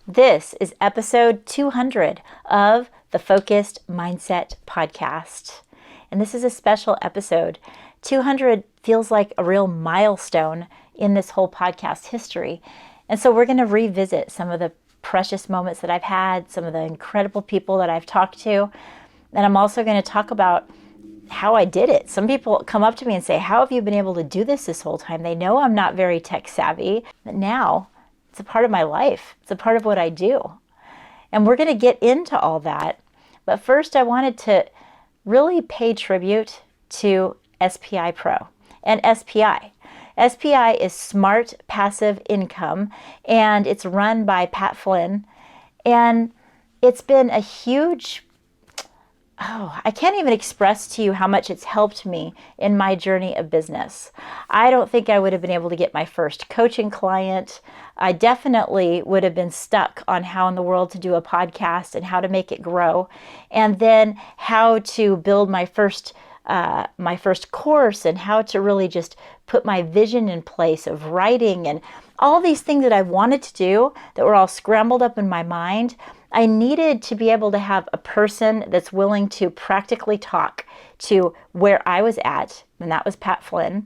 This is episode 200 of the Focused Mindset Podcast. And this is a special episode. 200 feels like a real milestone in this whole podcast history. And so we're going to revisit some of the precious moments that I've had, some of the incredible people that I've talked to. And I'm also going to talk about how I did it. Some people come up to me and say, how have you been able to do this whole time? They know I'm not very tech savvy, but now it's a part of my life. It's a part of what I do. And we're going to get into all that. But first, I wanted to really pay tribute to SPI Pro and SPI. SPI is Smart Passive Income, and it's run by Pat Flynn. And it's been a huge I can't even express to you how much it's helped me in my journey of business. I don't think I would have been able to get my first coaching client. I definitely would have been stuck on how in the world to do a podcast and how to make it grow, and then how to build my first course and how to really just put my vision in place of writing and all these things that I wanted to do that were all scrambled up in my mind. I needed to be able to have a person that's willing to practically talk to where I was at, and that was Pat Flynn.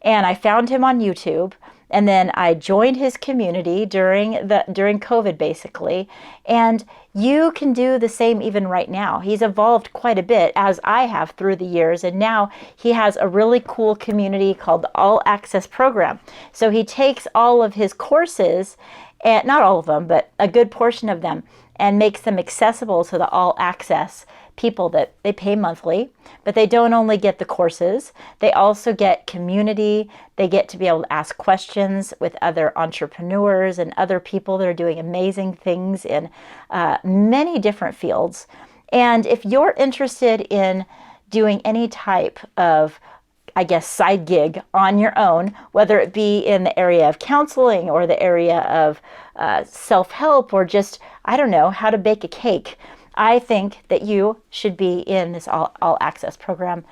And I found him on YouTube, and then I joined his community during COVID, basically. And you can do the same even right now. He's evolved quite a bit, as I have through the years, and now he has a really cool community called the All Access Program. So he takes all of his courses, and not all of them, but a good portion of them, and makes them accessible to the all access people that they pay monthly. But they don't only get the courses, they also get community. They get to be able to ask questions with other entrepreneurs and other people that are doing amazing things in many different fields. And if you're interested in doing any type of side gig on your own, whether it be in the area of counseling or the area of self-help or just, how to bake a cake, I think that you should be in this all access program.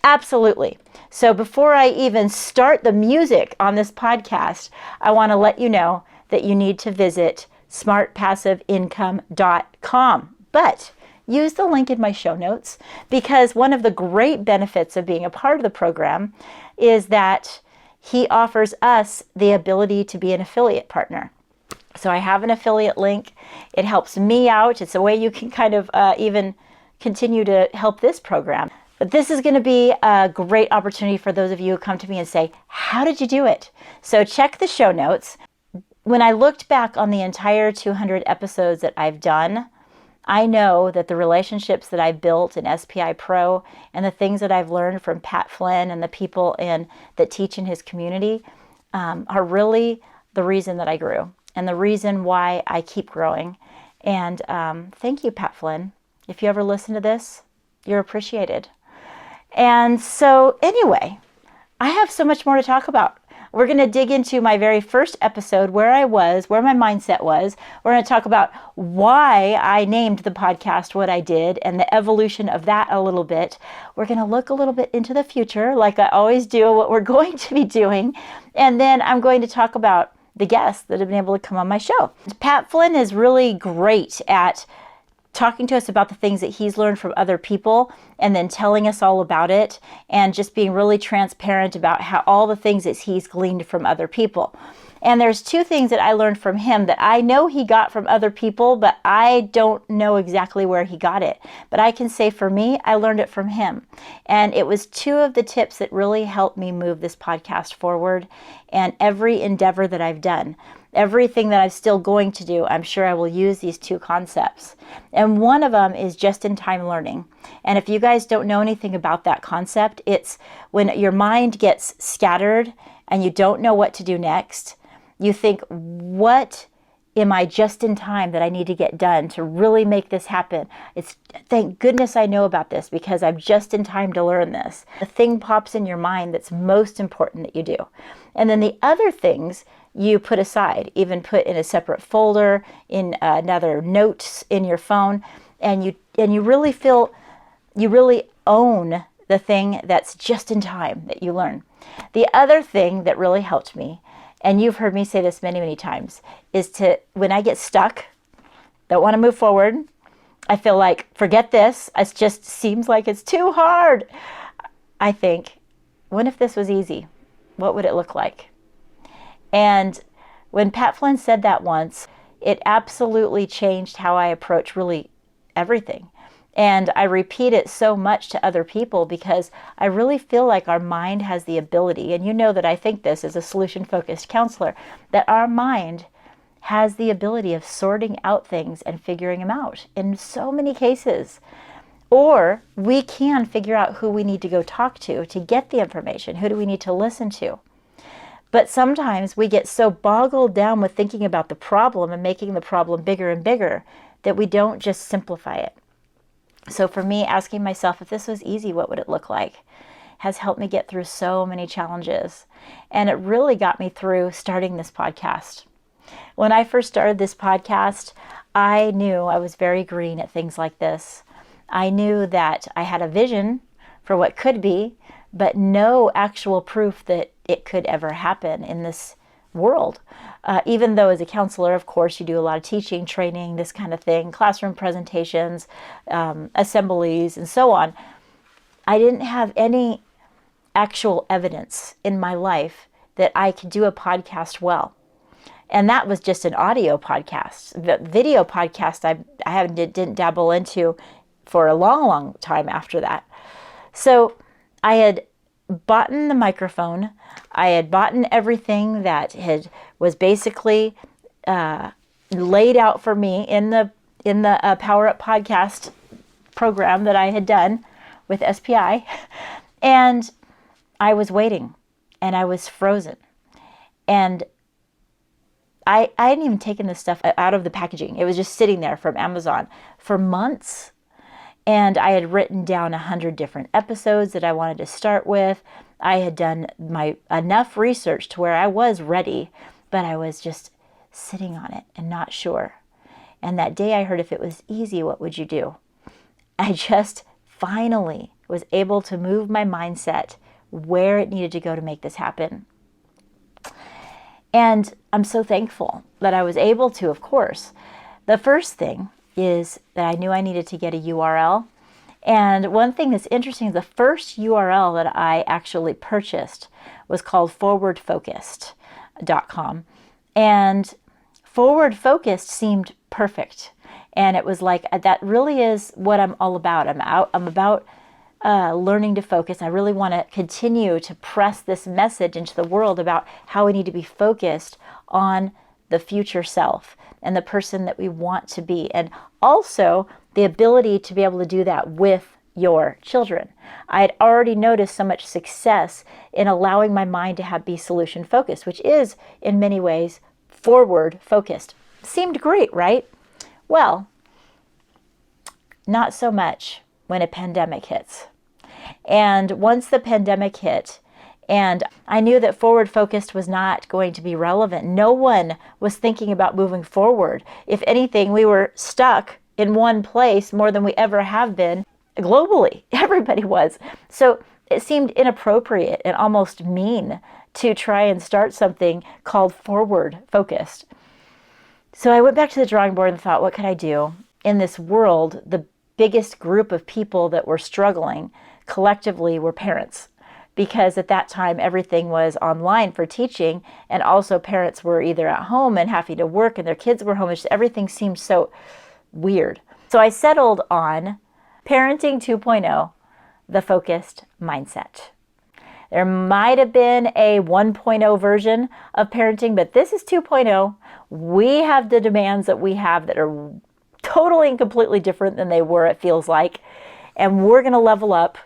Absolutely. So before I even start the music on this podcast, I want to let you know that you need to visit smartpassiveincome.com. But use the link in my show notes, because one of the great benefits of being a part of the program is that he offers us the ability to be an affiliate partner. So I have an affiliate link. It helps me out. It's a way you can kind of even continue to help this program. But this is going to be a great opportunity for those of you who come to me and say, how did you do it? So check the show notes. When I looked back on the entire 200 episodes that I've done, I know that the relationships that I built in SPI Pro and the things that I've learned from Pat Flynn and the people that teach in his community are really the reason that I grew and the reason why I keep growing. And thank you, Pat Flynn. If you ever listen to this, you're appreciated. And so anyway, I have so much more to talk about. We're going to dig into my very first episode, where I was, where my mindset was. We're going to talk about why I named the podcast what I did and the evolution of that a little bit. We're going to look a little bit into the future, like I always do, what we're going to be doing. And then I'm going to talk about the guests that have been able to come on my show. Pat Flynn is really great at talking to us about the things that he's learned from other people and then telling us all about it and just being really transparent about how all the things that he's gleaned from other people. And there's two things that I learned from him that I know he got from other people, but I don't know exactly where he got it. But I can say for me, I learned it from him. And it was two of the tips that really helped me move this podcast forward and every endeavor that I've done. Everything that I'm still going to do, I'm sure I will use these two concepts. And one of them is just-in-time learning. And if you guys don't know anything about that concept, it's when your mind gets scattered and you don't know what to do next. You think, what am I just in time that I need to get done to really make this happen? It's thank goodness I know about this because I'm just in time to learn this. The thing pops in your mind that's most important that you do. And then the other things you put aside, even put in a separate folder, in another notes in your phone, and you really feel, you really own the thing that's just in time that you learn. The other thing that really helped me, and you've heard me say this many, many times, is to, when I get stuck don't want to move forward. I feel like, forget this. It just seems like it's too hard. I think, what if this was easy? What would it look like? And when Pat Flynn said that once, it absolutely changed how I approach really everything. And I repeat it so much to other people because I really feel like our mind has the ability, and you know that I think this as a solution-focused counselor, that our mind has the ability of sorting out things and figuring them out in so many cases. Or we can figure out who we need to go talk to get the information. Who do we need to listen to? But sometimes we get so boggled down with thinking about the problem and making the problem bigger and bigger that we don't just simplify it. So for me, asking myself, if this was easy, what would it look like, has helped me get through so many challenges. And it really got me through starting this podcast. When I first started this podcast, I knew I was very green at things like this. I knew that I had a vision for what could be, but no actual proof that it could ever happen in this world. Even though as a counselor, of course, you do a lot of teaching, training, this kind of thing, classroom presentations, assemblies, and so on. I didn't have any actual evidence in my life that I could do a podcast well. And that was just an audio podcast. The video podcast I didn't dabble into for a long, long time after that. So I had bought the microphone. I had bought everything that was basically laid out for me in the Power Up podcast program that I had done with SPI. And I was waiting, and I was frozen. And I hadn't even taken this stuff out of the packaging. It was just sitting there from Amazon for months. And I had written down 100 different episodes that I wanted to start with. I had done enough research to where I was ready, but I was just sitting on it and not sure. And that day I heard, if it was easy, what would you do? I just finally was able to move my mindset where it needed to go to make this happen. And I'm so thankful that I was able to, of course. The first thing is that I knew I needed to get a URL. And one thing that's interesting is the first URL that I actually purchased was called forwardfocused.com. And Forward Focused seemed perfect. And it was like, that really is what I'm all about. I'm about learning to focus. I really want to continue to press this message into the world about how we need to be focused on the future self and the person that we want to be. And also the ability to be able to do that with your children. I had already noticed so much success in allowing my mind to be solution focused, which is in many ways forward focused. Seemed great, right? Well, not so much when a pandemic hits. And once the pandemic hit, and I knew that forward focused was not going to be relevant. No one was thinking about moving forward. If anything, we were stuck in one place more than we ever have been globally. Everybody was. So it seemed inappropriate and almost mean to try and start something called forward focused. So I went back to the drawing board and thought, what could I do? In this world, the biggest group of people that were struggling collectively were parents. Because at that time, everything was online for teaching, and also parents were either at home and having to work, and their kids were home. Everything seemed so weird. So I settled on Parenting 2.0, the focused mindset. There might have been a 1.0 version of parenting, but this is 2.0. We have the demands that we have that are totally and completely different than they were, it feels like. And we're going to level up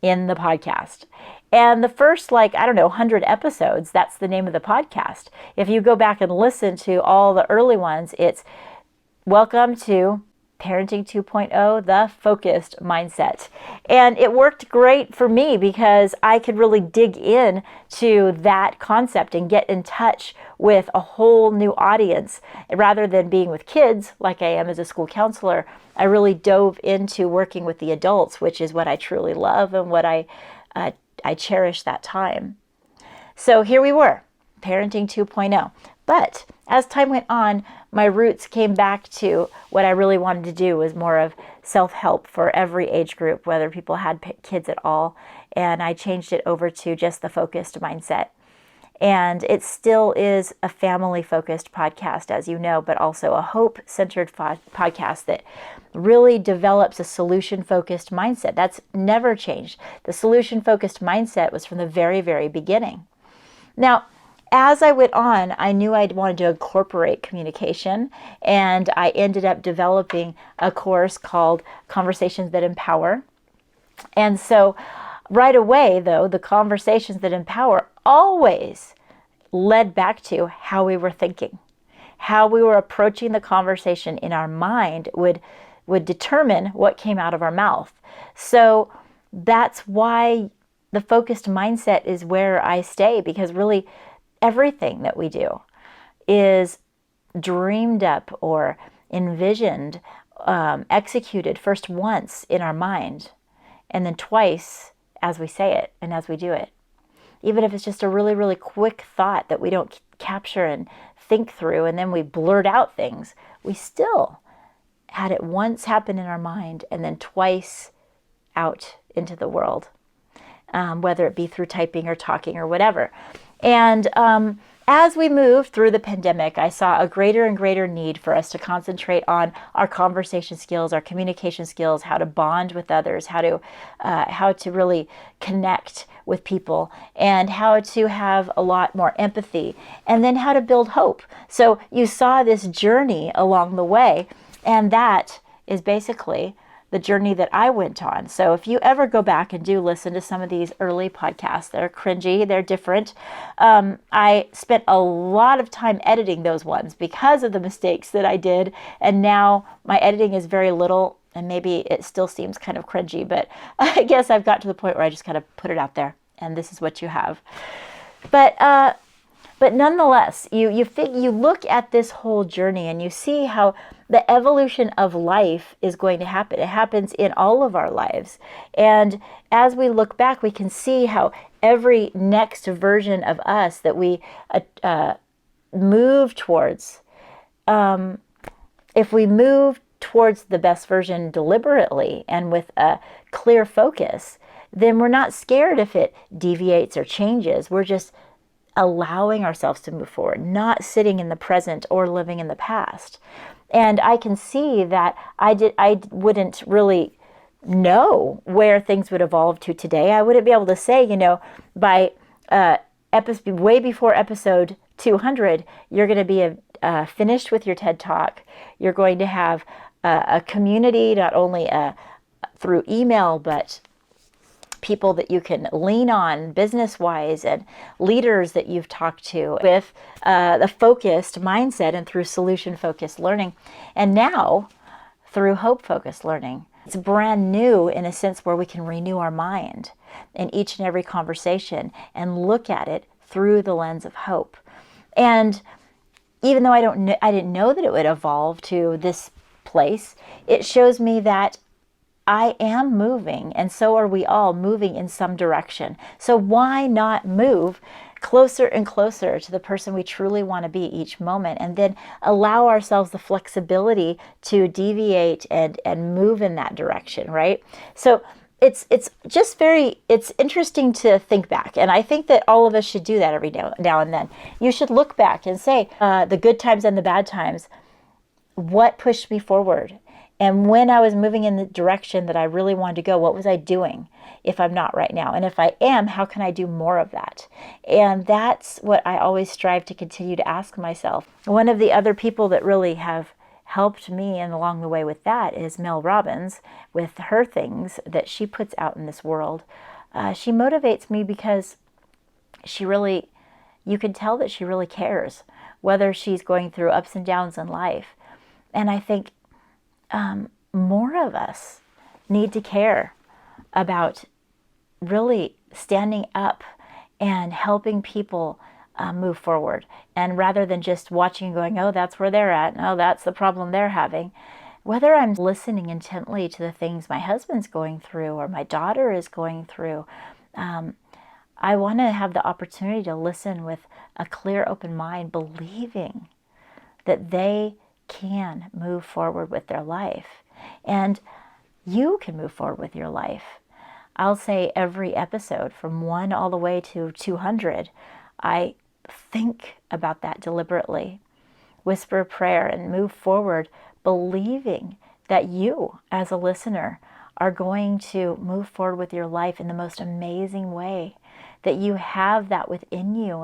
in the podcast. And the first, 100 episodes, that's the name of the podcast. If you go back and listen to all the early ones, it's Welcome to Parenting 2.0, the focused mindset. And it worked great for me because I could really dig in to that concept and get in touch with a whole new audience. Rather than being with kids like I am as a school counselor, I really dove into working with the adults, which is what I truly love and what I cherish that time. So here we were, Parenting 2.0. But as time went on, my roots came back to what I really wanted to do was more of self-help for every age group, whether people had kids at all. And I changed it over to just the focused mindset. And it still is a family-focused podcast, as you know, but also a hope-centered podcast that really develops a solution-focused mindset. That's never changed. The solution-focused mindset was from the very, very beginning. Now, as I went on, I knew I wanted to incorporate communication, and I ended up developing a course called Conversations That Empower. And so right away, though, the conversations that empower always led back to how we were thinking. How we were approaching the conversation in our mind would determine what came out of our mouth. So that's why the focused mindset is where I stay, because really everything that we do is dreamed up or envisioned, executed first once in our mind, and then twice as we say it and as we do it. Even if it's just a really, really quick thought that we don't capture and think through, and then we blurt out things, we still had it once happen in our mind and then twice out into the world, whether it be through typing or talking or whatever. And as we moved through the pandemic, I saw a greater and greater need for us to concentrate on our conversation skills, our communication skills, how to bond with others, how to really connect with people, and how to have a lot more empathy, and then how to build hope. So you saw this journey along the way, and that is basically the journey that I went on. So if you ever go back and do listen to some of these early podcasts, they're cringy, they're different. I spent a lot of time editing those ones because of the mistakes that I did. And now my editing is very little, and maybe it still seems kind of cringy, but I guess I've got to the point where I just kind of put it out there, and this is what you have. But nonetheless, you look at this whole journey and you see how the evolution of life is going to happen. It happens in all of our lives. And as we look back, we can see how every next version of us that we move towards, if we move towards the best version deliberately and with a clear focus, then we're not scared if it deviates or changes. We're just allowing ourselves to move forward, not sitting in the present or living in the past. And I can see that I wouldn't really know where things would evolve to today. I wouldn't be able to say, by way before episode 200, you're going to be finished with your TED Talk. You're going to have a community, not only through email, but people that you can lean on business-wise, and leaders that you've talked to with the focused mindset and through solution-focused learning. And now through hope-focused learning. It's brand new in a sense where we can renew our mind in each and every conversation and look at it through the lens of hope. And even though I didn't know that it would evolve to this place, it shows me that I am moving, and so are we all moving in some direction. So why not move closer and closer to the person we truly want to be each moment, and then allow ourselves the flexibility to deviate and move in that direction, right? So it's just it's interesting to think back. And I think that all of us should do that every now and then. You should look back and say, the good times and the bad times, what pushed me forward? And when I was moving in the direction that I really wanted to go, what was I doing if I'm not right now? And if I am, how can I do more of that? And that's what I always strive to continue to ask myself. One of the other people that really have helped me and along the way with that is Mel Robbins, with her things that she puts out in this world. She motivates me because you can tell that she really cares, whether she's going through ups and downs in life. And I think more of us need to care about really standing up and helping people move forward. And rather than just watching and going, oh, that's where they're at, no, that's the problem they're having. Whether I'm listening intently to the things my husband's going through or my daughter is going through, I want to have the opportunity to listen with a clear, open mind, believing that they can move forward with their life. And you can move forward with your life. I'll say every episode from 1 all the way to 200, I think about that deliberately, whisper a prayer and move forward, believing that you as a listener are going to move forward with your life in the most amazing way, that you have that within you.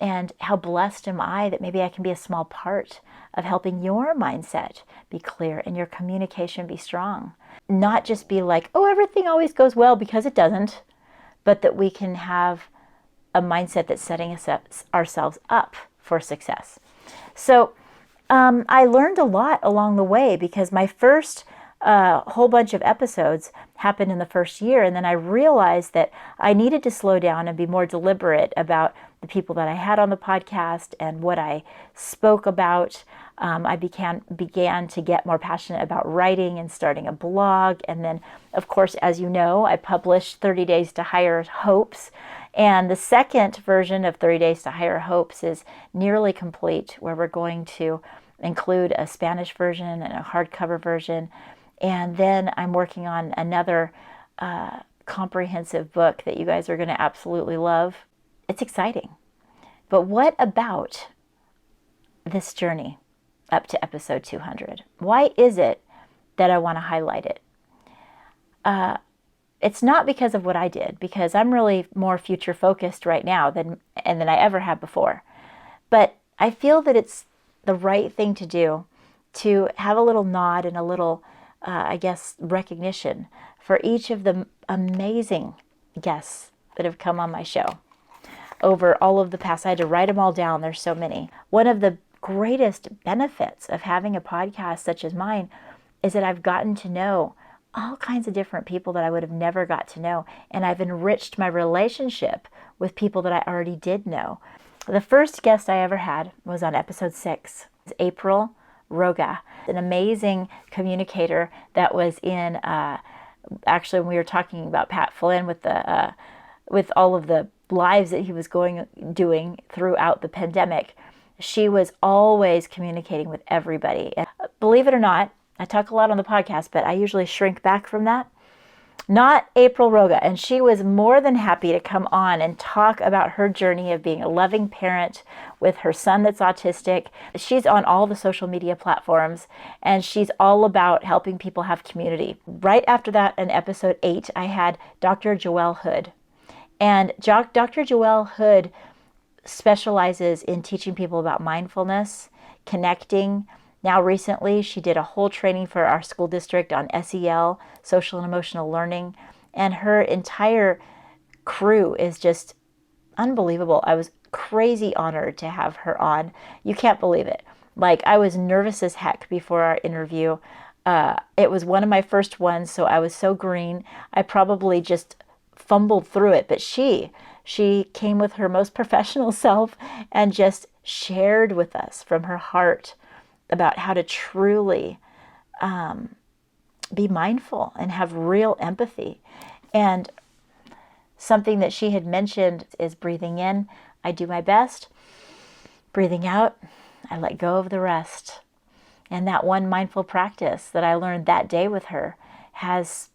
And how blessed am I that maybe I can be a small part of helping your mindset be clear and your communication be strong. Not just be like, oh, everything always goes well, because it doesn't, but that we can have a mindset that's setting ourselves up for success. So I learned a lot along the way, because my first whole bunch of episodes happened in the first year. And then I realized that I needed to slow down and be more deliberate about the people that I had on the podcast and what I spoke about. I began to get more passionate about writing and starting a blog. And then, of course, as you know, I published 30 Days to Higher Hopes. And the second version of 30 Days to Higher Hopes is nearly complete, where we're going to include a Spanish version and a hardcover version. And then I'm working on another comprehensive book that you guys are going to absolutely love. It's exciting. But what about this journey up to episode 200? Why is it that I want to highlight it? It's not because of what I did, because I'm really more future focused right now than I ever have before. But I feel that it's the right thing to do, to have a little nod and a little, recognition for each of the amazing guests that have come on my show over all of the past. I had to write them all down. There's so many. One of the greatest benefits of having a podcast such as mine is that I've gotten to know all kinds of different people that I would have never got to know. And I've enriched my relationship with people that I already did know. The first guest I ever had was on episode 6. It's April Roga, an amazing communicator that was in, actually when we were talking about Pat Flynn with all of the lives that he was doing throughout the pandemic, she was always communicating with everybody. And believe it or not, I talk a lot on the podcast, but I usually shrink back from that. Not April Roga. And she was more than happy to come on and talk about her journey of being a loving parent with her son that's autistic. She's on all the social media platforms, and she's all about helping people have community. Right after that, in episode 8, I had Dr. Joelle Hood. And Dr. Joelle Hood specializes in teaching people about mindfulness, connecting. Now recently, she did a whole training for our school district on SEL, social and emotional learning, and her entire crew is just unbelievable. I was crazy honored to have her on. You can't believe it. Like, I was nervous as heck before our interview. It was one of my first ones, so I was so green. I probably just fumbled through it, but she came with her most professional self and just shared with us from her heart about how to truly be mindful and have real empathy. And something that she had mentioned is breathing in, I do my best. Breathing out, I let go of the rest. And that one mindful practice that I learned that day with her has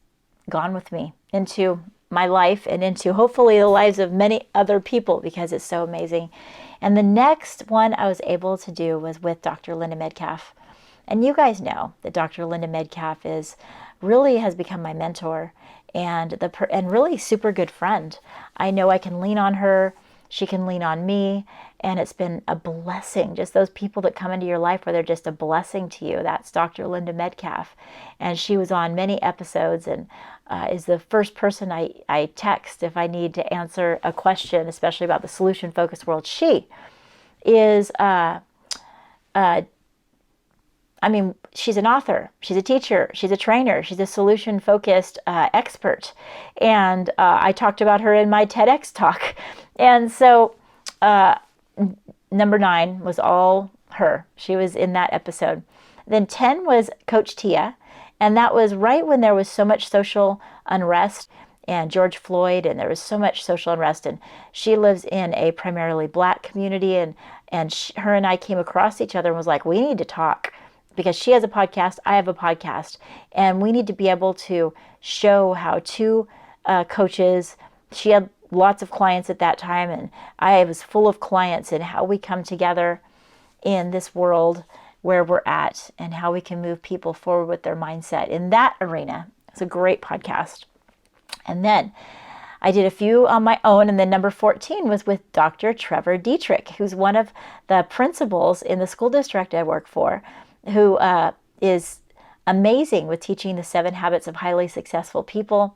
gone with me into my life and into hopefully the lives of many other people, because it's so amazing. And the next one I was able to do was with Dr. Linda Metcalf. And you guys know that Dr. Linda Metcalf has become my mentor and really super good friend. I know I can lean on her. She can lean on me. And it's been a blessing. Just those people that come into your life where they're just a blessing to you. That's Dr. Linda Metcalf. And she was on many episodes and is the first person I text if I need to answer a question, especially about the solution-focused world. She is, she's an author, she's a teacher, she's a trainer, she's a solution-focused expert. And I talked about her in my TEDx talk. And so number 9 was all her. She was in that episode. Then 10 was Coach Tia. And that was right when there was so much social unrest and George Floyd, and there was so much social unrest. And she lives in a primarily Black community, and her and I came across each other and was like, we need to talk, because she has a podcast, I have a podcast, and we need to be able to show how two coaches, she had lots of clients at that time, and I was full of clients, and how we come together in this world where we're at and how we can move people forward with their mindset in that arena. It's a great podcast. And then I did a few on my own, and then number 14 was with Dr. Trevor Dietrich, who's one of the principals in the school district I work for, who is amazing with teaching the 7 habits of highly successful people.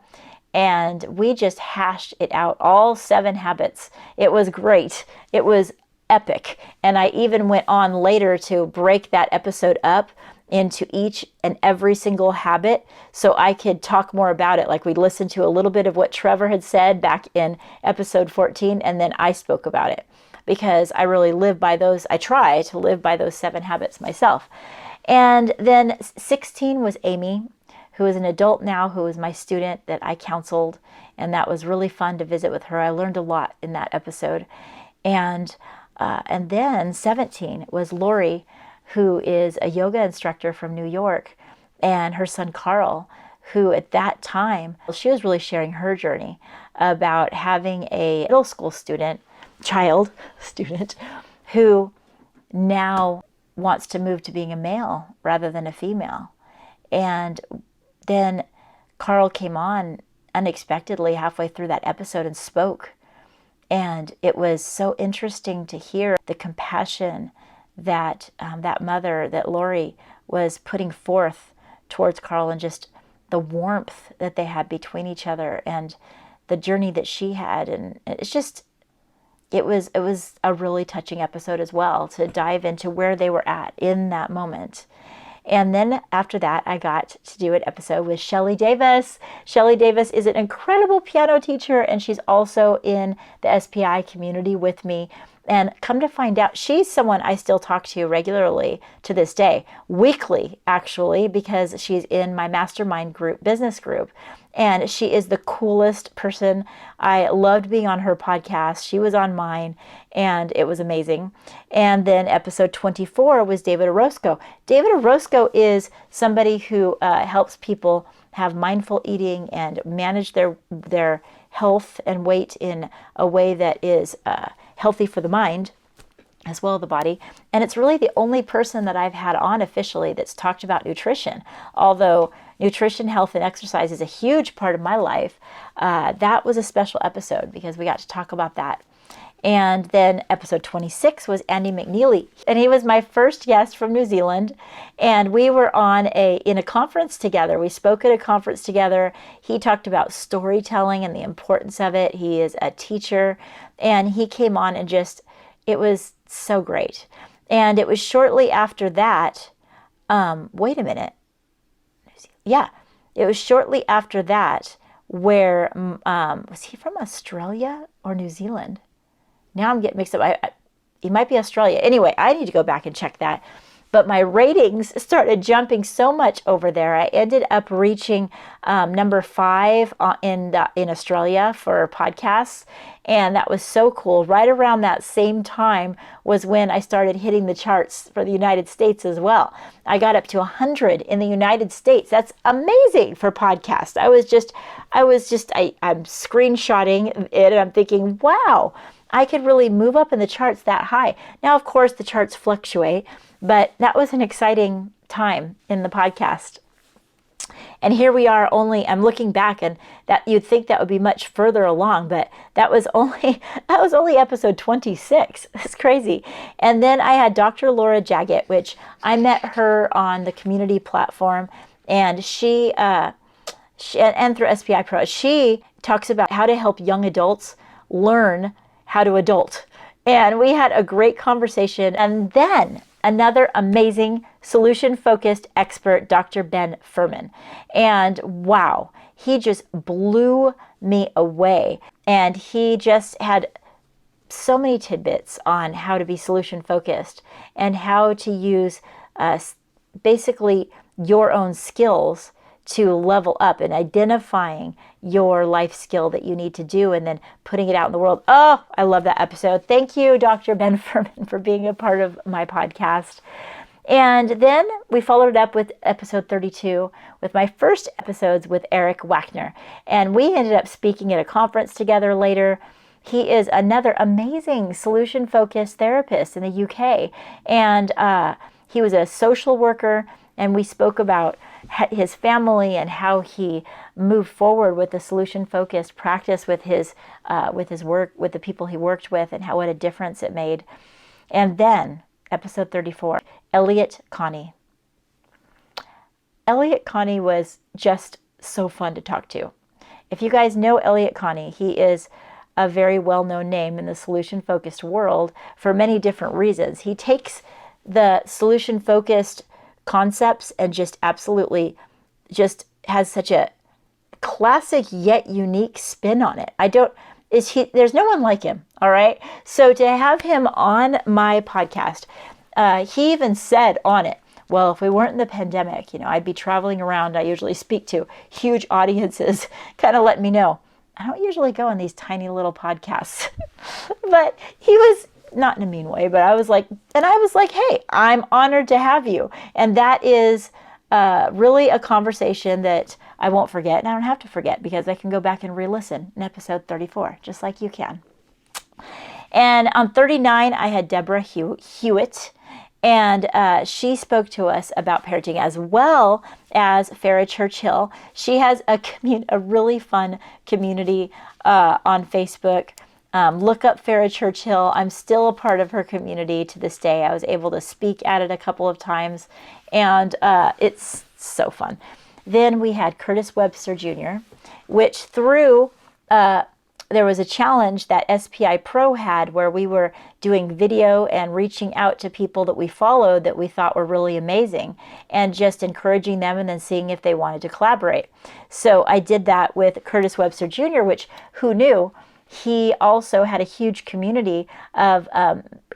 And we just hashed it out, all 7 habits. It was great. It was epic. And I even went on later to break that episode up into each and every single habit so I could talk more about it. Like, we listened to a little bit of what Trevor had said back in episode 14, and then I spoke about it, because I really live by those. I try to live by those 7 habits myself. And then 16 was Amy, who is an adult now, who is my student that I counseled. And that was really fun to visit with her. I learned a lot in that episode. And then 17 was Lori, who is a yoga instructor from New York, and her son Carl, who at that time, she was really sharing her journey about having a middle school student, who now wants to move to being a male rather than a female. And then Carl came on unexpectedly halfway through that episode and spoke. And it was so interesting to hear the compassion that that mother, that Lori, was putting forth towards Carl, and just the warmth that they had between each other, and the journey that she had. And it's just, it was a really touching episode as well, to dive into where they were at in that moment. And then after that, I got to do an episode with Shelly Davis. Shelly Davis is an incredible piano teacher, and she's also in the SPI community with me. And come to find out, she's someone I still talk to regularly to this day, weekly actually, because she's in my mastermind group, business group. And she is the coolest person. I loved being on her podcast. She was on mine, and it was amazing. And then episode 24 was David Orozco. David Orozco is somebody who helps people have mindful eating and manage their health and weight in a way that is healthy for the mind as well as the body. And it's really the only person that I've had on officially that's talked about nutrition. Although nutrition, health, and exercise is a huge part of my life, that was a special episode because we got to talk about that. And then episode 26 was Andy McNeely, and he was my first guest from New Zealand. And we were in a conference together. We spoke at a conference together. He talked about storytelling and the importance of it. He is a teacher, and he came on, and it was so great. And it was shortly after that. Wait a minute. Yeah, it was shortly after that where was he from Australia or New Zealand? Now I'm getting mixed up. He might be Australia. Anyway, I need to go back and check that. But my ratings started jumping so much over there. I ended up reaching number 5 in Australia for podcasts. And that was so cool. Right around that same time was when I started hitting the charts for the United States as well. I got up to 100 in the United States. That's amazing for podcasts. I'm screenshotting it, and I'm thinking, wow, I could really move up in the charts that high. Now, of course, the charts fluctuate, but that was an exciting time in the podcast. And here we are I'm looking back, and that you'd think that would be much further along, but that was only episode 26. That's crazy. And then I had Dr. Laura Jaggett, which I met her on the community platform, and she and through SPI Pro, she talks about how to help young adults learn how to adult. And we had a great conversation. And then another amazing solution-focused expert, Dr. Ben Furman. And wow, he just blew me away. And he just had so many tidbits on how to be solution-focused and how to use basically your own skills to level up and identifying your life skill that you need to do and then putting it out in the world. Oh, I love that episode. Thank you, Dr. Ben Furman, for being a part of my podcast. And then we followed it up with episode 32 with my first episodes with Eric Wagner. And we ended up speaking at a conference together later. He is another amazing solution-focused therapist in the UK. And he was a social worker, and we spoke about his family and how he moved forward with the solution-focused practice with his work, with the people he worked with, and what a difference it made. And then, episode 34, Elliott Connie. Elliott Connie was just so fun to talk to. If you guys know Elliott Connie, he is a very well-known name in the solution-focused world for many different reasons. He takes the solution-focused concepts and just absolutely just has such a classic yet unique spin on it. There's no one like him, all right? So to have him on my podcast, he even said on it, well, if we weren't in the pandemic, I'd be traveling around. I usually speak to huge audiences, kind of letting me know, I don't usually go on these tiny little podcasts. But he was, not in a mean way, but I was like, hey, I'm honored to have you. And that is really a conversation that I won't forget. And I don't have to forget because I can go back and re-listen in episode 34, just like you can. And on 39, I had Deborah Hewitt. And she spoke to us about parenting as well as Farah Churchill. She has a really fun community on Facebook. Look up Farah Churchill. I'm still a part of her community to this day. I was able to speak at it a couple of times, and it's so fun. Then we had Curtis Webster Jr., which through there was a challenge that SPI Pro had where we were doing video and reaching out to people that we followed that we thought were really amazing and just encouraging them and then seeing if they wanted to collaborate. So I did that with Curtis Webster Jr., which who knew? He also had a huge community of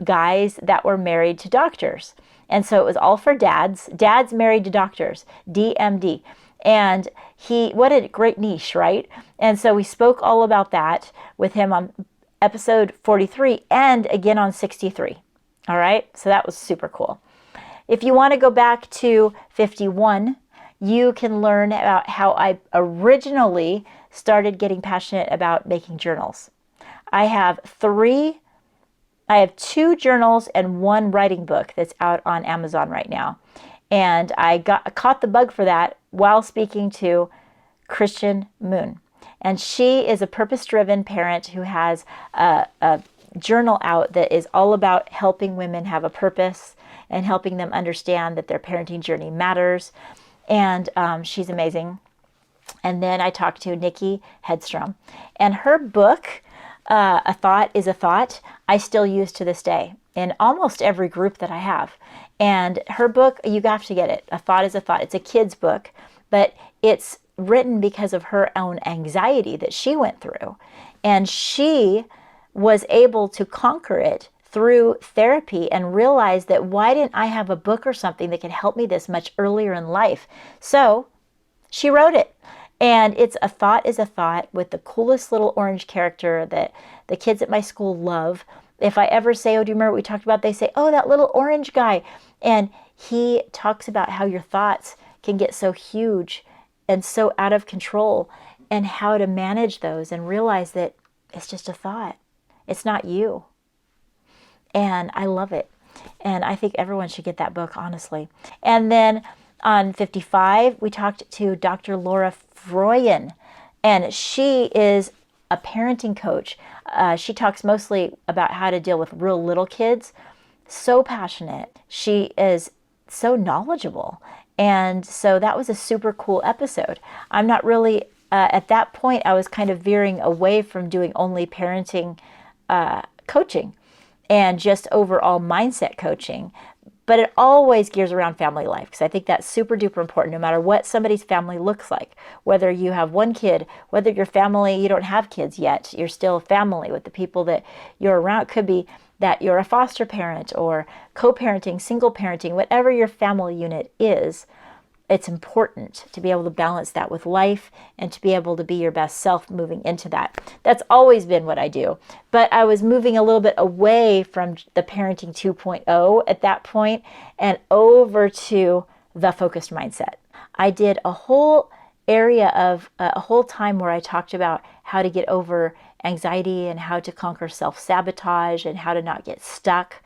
guys that were married to doctors. And so it was all for dads married to doctors, DMD. And what a great niche, right? And so we spoke all about that with him on episode 43 and again on 63. All right, so that was super cool. If you want to go back to 51, you can learn about how I originally started getting passionate about making journals. I have 2 journals and 1 writing book that's out on Amazon right now. And I caught the bug for that while speaking to Christian Moon. And she is a purpose-driven parent who has a journal out that is all about helping women have a purpose and helping them understand that their parenting journey matters. And she's amazing. And then I talked to Nikki Hedstrom. And her book, A Thought is a Thought, I still use to this day in almost every group that I have. And her book, you have to get it. A Thought is a Thought. It's a kid's book, but it's written because of her own anxiety that she went through. And she was able to conquer it through therapy and realize that why didn't I have a book or something that could help me this much earlier in life? So she wrote it. And it's A Thought is a Thought with the coolest little orange character that the kids at my school love. If I ever say, oh, do you remember what we talked about? They say, oh, that little orange guy. And he talks about how your thoughts can get so huge and so out of control and how to manage those and realize that it's just a thought. It's not you. And I love it. And I think everyone should get that book, honestly. And then on 55, we talked to Dr. Laura Froyen, and she is a parenting coach. She talks mostly about how to deal with real little kids. So passionate. She is so knowledgeable. And so that was a super cool episode. I'm not really, at that point, I was kind of veering away from doing only parenting coaching and just overall mindset coaching. But it always gears around family life because I think that's super duper important no matter what somebody's family looks like. Whether you have one kid, whether your family, you don't have kids yet, you're still a family with the people that you're around. It could be that you're a foster parent or co-parenting, single parenting, whatever your family unit is. it's important to be able to balance that with life and to be able to be your best self moving into that. That's always been what I do. But I was moving a little bit away from the Parenting 2.0 at that point and over to the focused mindset. I did a whole area of a whole time where I talked about how to get over anxiety and how to conquer self-sabotage and how to not get stuck.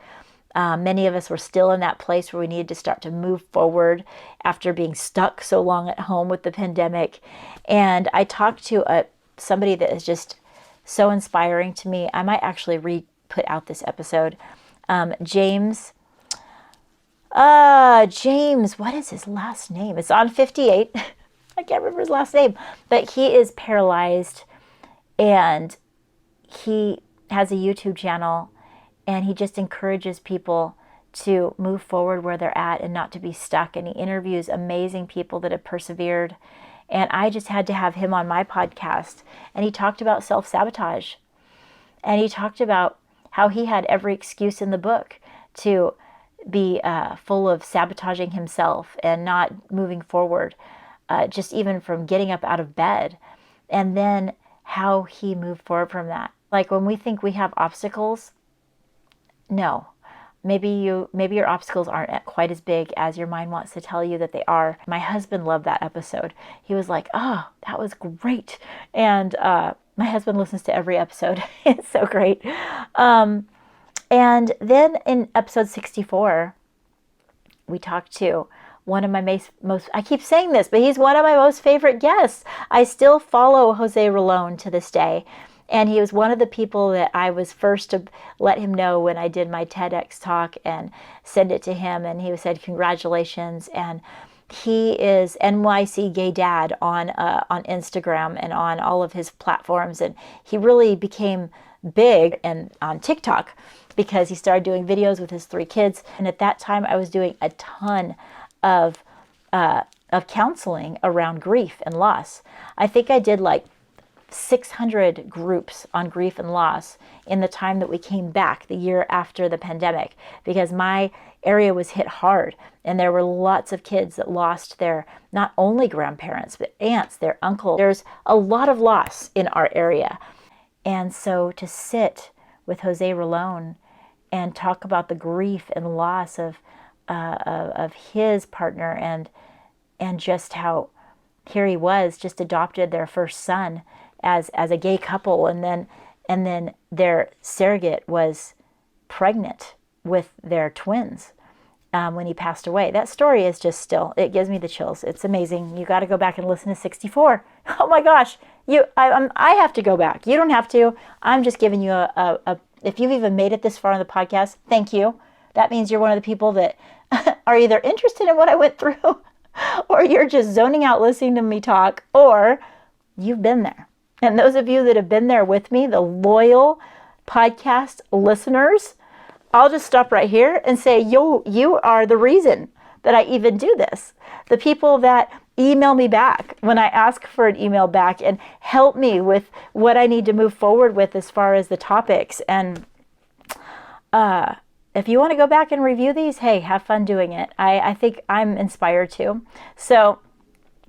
Many of us were still in that place where we needed to start to move forward after being stuck so long at home with the pandemic. And I talked to somebody that is just so inspiring to me. I might actually put out this episode. James, what is his last name? It's on 58. I can't remember his last name, but he is paralyzed and he has a YouTube channel. And he just encourages people to move forward where they're at and not to be stuck. And he interviews amazing people that have persevered. And I just had to have him on my podcast. And he talked about self-sabotage. And he talked about how he had every excuse in the book to be full of sabotaging himself and not moving forward, just even from getting up out of bed. And then how he moved forward from that. Like when we think we have obstacles, no, maybe your obstacles aren't quite as big as your mind wants to tell you that they are. My husband loved that episode. He was like, "Oh, that was great." And my husband listens to every episode. It's so great. And then in episode 64, we talked to one of my most, I keep saying this, but he's one of my most favorite guests. I still follow Jose Rolón to this day. And he was one of the people that I was first to let him know when I did my TEDx talk and send it to him. And he said, "Congratulations." And he is NYC Gay Dad on Instagram and on all of his platforms. And he really became big on TikTok because he started doing videos with his 3 kids. And at that time, I was doing a ton of counseling around grief and loss. I think I did like 600 groups on grief and loss in the time that we came back the year after the pandemic, because my area was hit hard and there were lots of kids that lost their not only grandparents but aunts, their uncles. There's a lot of loss in our area. And so to sit with Jose Rolón and talk about the grief and loss of his partner and just how here he was just adopted their first son as a gay couple, and then their surrogate was pregnant with their twins when he passed away. That story is just it gives me the chills. It's amazing. You got to go back and listen to 64. Oh my gosh, I have to go back. You don't have to. I'm just giving you a if you've even made it this far on the podcast, thank you. That means you're one of the people that are either interested in what I went through, or you're just zoning out listening to me talk, or you've been there. And those of you that have been there with me, the loyal podcast listeners, I'll just stop right here and say, you are the reason that I even do this. The people that email me back when I ask for an email back and help me with what I need to move forward with as far as the topics. And if you want to go back and review these, hey, have fun doing it. I think I'm inspired to. So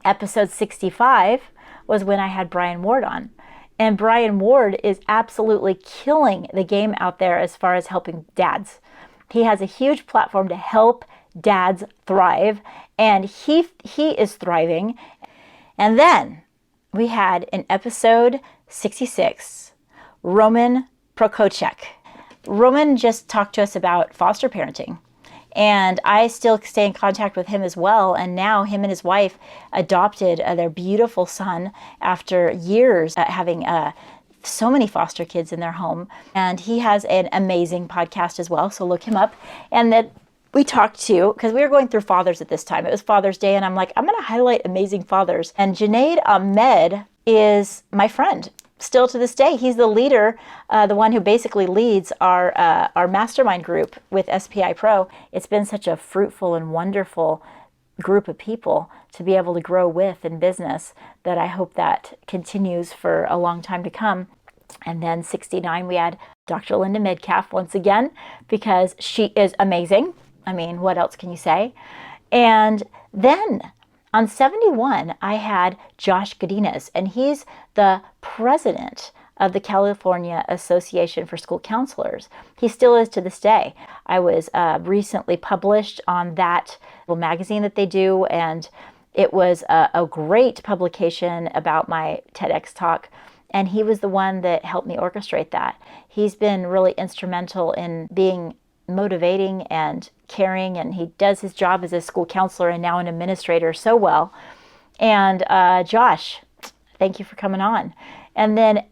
episode 65 was when I had Brian Ward on. And Brian Ward is absolutely killing the game out there as far as helping dads. He has a huge platform to help dads thrive, and he is thriving. And then we had in episode 66, Roman Prokochek. Roman just talked to us about foster parenting. And I still stay in contact with him as well. And now him and his wife adopted their beautiful son after years having so many foster kids in their home. And he has an amazing podcast as well. So look him up. And then we talked to, because we were going through fathers at this time. It was Father's Day. And I'm like, I'm going to highlight amazing fathers. And Junaid Ahmed is my friend. Still to this day, he's the leader, the one who basically leads our mastermind group with SPI Pro. It's been such a fruitful and wonderful group of people to be able to grow with in business that I hope that continues for a long time to come. And then 69, we had Dr. Linda Midcalf once again, because she is amazing. I mean, what else can you say? And then On 71, I had Josh Godinez, and he's the president of the California Association for School Counselors. He still is to this day. I was recently published on that little magazine that they do, and it was a great publication about my TEDx talk, and he was the one that helped me orchestrate that. He's been really instrumental in being motivating and caring, and he does his job as a school counselor and now an administrator so well. And Josh, thank you for coming on. And then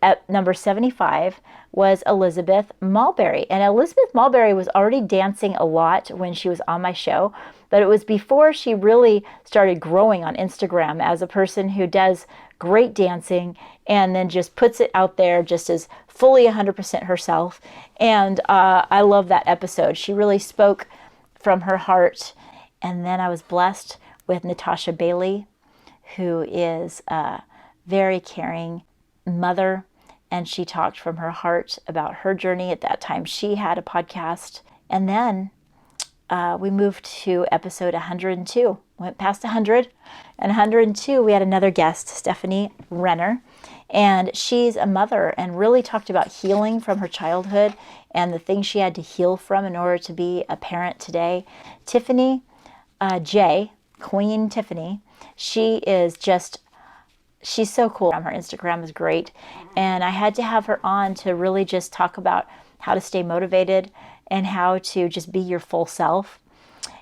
at number 75 was Elizabeth Mulberry. And Elizabeth Mulberry was already dancing a lot when she was on my show, but it was before she really started growing on Instagram as a person who does great dancing and then just puts it out there just as fully 100% herself. And I love that episode. She really spoke from her heart. And then I was blessed with Natasha Bailey, who is a very caring mother, and she talked from her heart about her journey. At that time, she had a podcast. And then we moved to episode 102, went past 100. And 102, we had another guest, Stephanie Renner, and she's a mother and really talked about healing from her childhood and the things she had to heal from in order to be a parent today. Tiffany J, Queen Tiffany, she's so cool. Her Instagram is great. And I had to have her on to really just talk about how to stay motivated and how to just be your full self.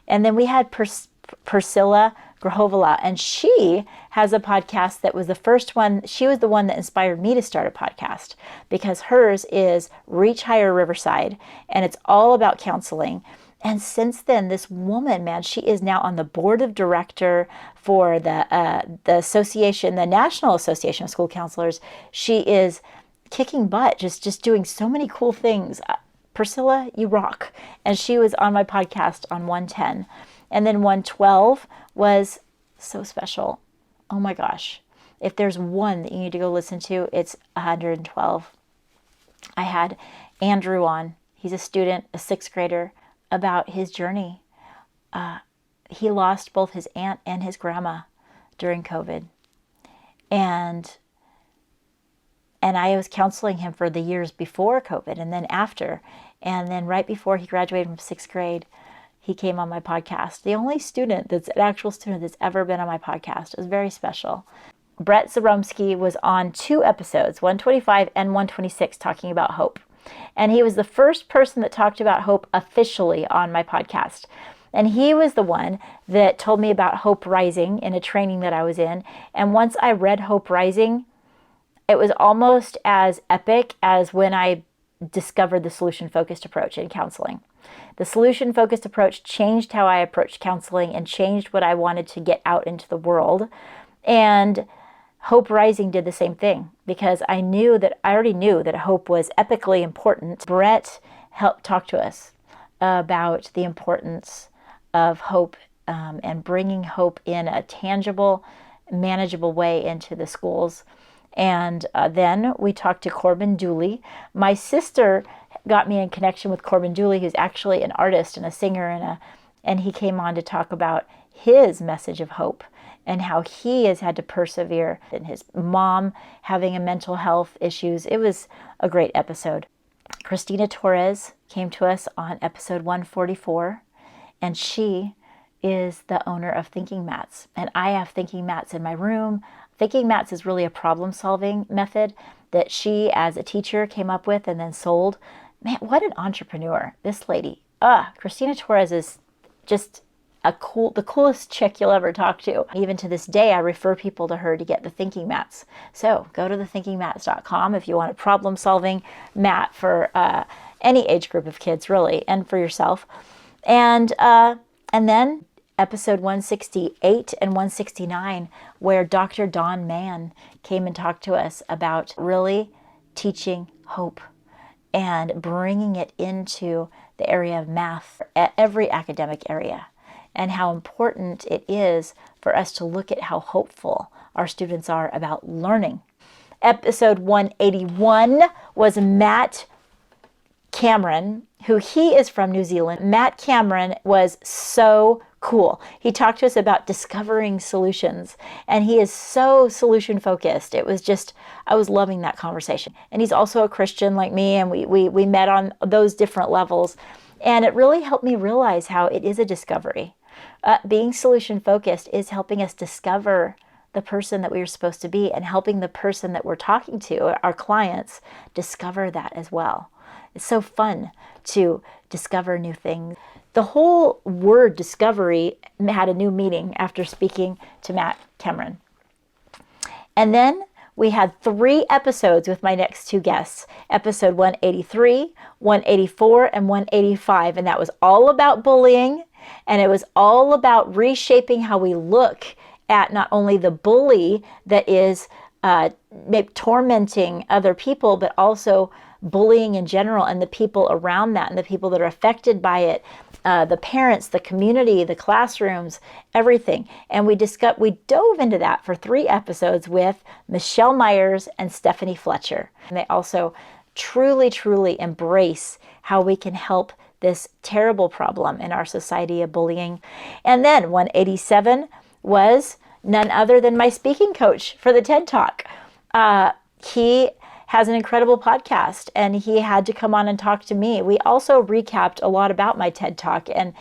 And then we had Priscilla Grahovala, and she has a podcast that was the first one. She was the one that inspired me to start a podcast, because hers is Reach Higher Riverside, and it's all about counseling. And since then, this woman, man, she is now on the board of director for the association, the National Association of School Counselors. She is kicking butt, just doing so many cool things. Priscilla, you rock. And she was on my podcast on 110. And then 112 was so special. Oh my gosh. If there's one that you need to go listen to, it's 112. I had Andrew on. He's a student, a sixth grader, about his journey. He lost both his aunt and his grandma during COVID. And I was counseling him for the years before COVID and then after. And then right before he graduated from sixth grade, he came on my podcast. The only student that's an actual student that's ever been on my podcast. It was very special. Brett Zaromsky was on 2 episodes, 125 and 126, talking about hope. And he was the first person that talked about hope officially on my podcast. And he was the one that told me about Hope Rising in a training that I was in. And once I read Hope Rising, it was almost as epic as when I discovered the solution-focused approach in counseling. The solution-focused approach changed how I approached counseling and changed what I wanted to get out into the world. And Hope Rising did the same thing, because I already knew that hope was epically important. Brett helped talk to us about the importance of hope and bringing hope in a tangible, manageable way into the schools. And then we talked to Corbin Dooley. My sister got me in connection with Corbin Dooley, who's actually an artist and a singer, and he came on to talk about his message of hope and how he has had to persevere, and his mom having a mental health issues. It was a great episode. Christina Torres came to us on episode 144, and she is the owner of Thinking Mats. And I have Thinking Mats in my room. Thinking Mats is really a problem-solving method that she, as a teacher, came up with and then sold. Man, what an entrepreneur, this lady. Christina Torres is just the coolest chick you'll ever talk to. Even to this day, I refer people to her to get the Thinking Mats. So go to thethinkingmats.com if you want a problem-solving mat for any age group of kids, really, and for yourself. And then episode 168 and 169, where Dr. Dawn Mann came and talked to us about really teaching hope and bringing it into the area of math, every academic area, and how important it is for us to look at how hopeful our students are about learning. Episode 181 was Matt Cameron, who he is from New Zealand. Matt Cameron was so cool. He talked to us about discovering solutions, and he is so solution focused. It was just, I was loving that conversation. And he's also a Christian like me, and we met on those different levels. And it really helped me realize how it is a discovery. Being solution focused is helping us discover the person that we are supposed to be, and helping the person that we're talking to, our clients, discover that as well. It's so fun to discover new things. The whole word discovery had a new meaning after speaking to Matt Cameron. And then we had 3 episodes with my next 2 guests, episode 183, 184, and 185. And that was all about bullying. And it was all about reshaping how we look at not only the bully that is tormenting other people, but also bullying in general, and the people around that, and the people that are affected by it, the parents, the community, the classrooms, everything. And we dove into that for 3 episodes with Michelle Myers and Stephanie Fletcher. And they also truly, truly embrace how we can help this terrible problem in our society of bullying. And then 187 was none other than my speaking coach for the TED Talk. He has an incredible podcast, and he had to come on and talk to me. We also recapped a lot about my TED Talk and